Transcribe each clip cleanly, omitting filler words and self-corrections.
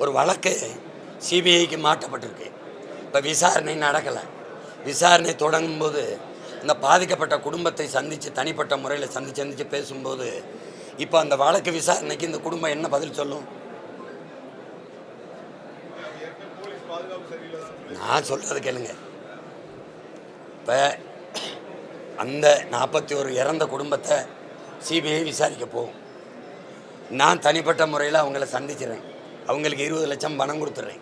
ஒரு வழக்கு சிபிஐக்கு மாற்றப்பட்டிருக்கு. இப்போ விசாரணை நடக்கலை. விசாரணை தொடங்கும்போது இந்த பாதிக்கப்பட்ட குடும்பத்தை சந்தித்து தனிப்பட்ட முறையில் சந்தித்து பேசும்போது இப்போ அந்த வழக்கு விசாரணைக்கு இந்த குடும்பம் என்ன பதில் சொல்லும்? நான் சொல்கிறது கேளுங்க. இப்போ அந்த 41 இறந்த குடும்பத்தை சிபிஐ விசாரிக்க போகும். நான் தனிப்பட்ட முறையில் அவங்கள சந்திச்சிடுறேன். அவங்களுக்கு 20 லட்சம் பணம் கொடுத்துட்றேன்.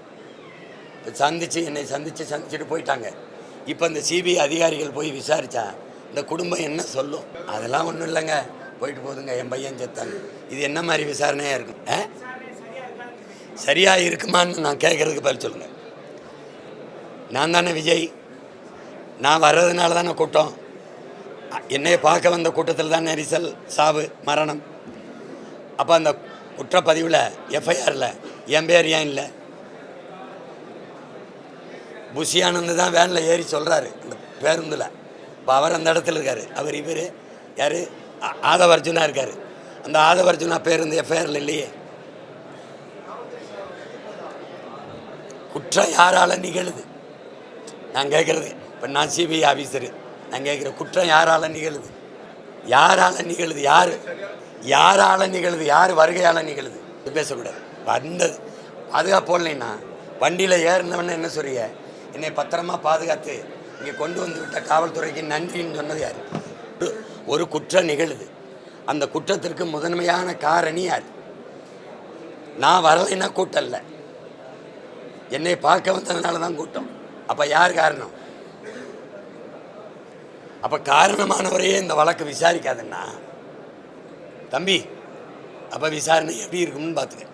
என்னை சந்திச்சுட்டு போயிட்டாங்க. இப்போ இந்த சிபிஐ அதிகாரிகள் போய் விசாரித்தா இந்த குடும்பம் என்ன சொல்லும்? அதெல்லாம் ஒன்றும் இல்லைங்க, போயிட்டு போதுங்க, என் பையன் செத்தாங்க. இது என்ன மாதிரி விசாரணையாக இருக்கும்? சரியாக இருக்குமான்னு நான் கேட்குறதுக்கு பதில் சொல்லுங்கள். நான் தானே விஜய், நான் வர்றதுனால தானே கூட்டம். என்னையை பார்க்க வந்த கூட்டத்தில் தான் நெரிசல், சாவு, மரணம். அப்போ அந்த குற்றப்பதிவில் எஃப்ஐஆரில் என் பேர் ஏன் இல்லை? புஷியானந்து தான் வேனில் ஏறி சொல்கிறாரு அந்த பேருந்தில். இப்போ அவர் அந்த இடத்துல இருக்கார். அவர் இவர் யார்? ஆதவர்ஜுனா இருக்கார். அந்த ஆதவர்ஜுனா பேருந்து எஃப்ஐஆரில் இல்லையே. குற்றம் யாரால் நிகழுது? நான் கேட்குறது, இப்போ நான் சிபிஐ ஆஃபீஸரு, நான் கேட்குற குற்றம் யாரால் நிகழுது? யாரால் நிகழுது? யாரால் நிகழுது? யார் வருகையால் நிகழுது? பேசக்கூடாது. வந்தது பாதுகாப்பு போடலைன்னா வண்டியில் ஏறினவன்னு என்ன சொல்றீங்க? என்னை பத்திரமா பாதுகாத்து இங்கே கொண்டு வந்து விட்ட காவல்துறைக்கு நன்றின்னு சொன்னது யார்? ஒரு குற்றம் நிகழுது, அந்த குற்றத்திற்கு முதன்மையான காரணி யார்? நான் வரலைன்னா கூட்டம் இல்லை, என்னை பார்க்க வந்ததுனால தான் கூட்டம். அப்போ யார் காரணம்? அப்போ காரணமானவரையே இந்த வழக்கு விசாரிக்காதுன்னா தம்பி, அப்போ விசாரணை எப்படி இருக்கும்னு பார்த்துக்க.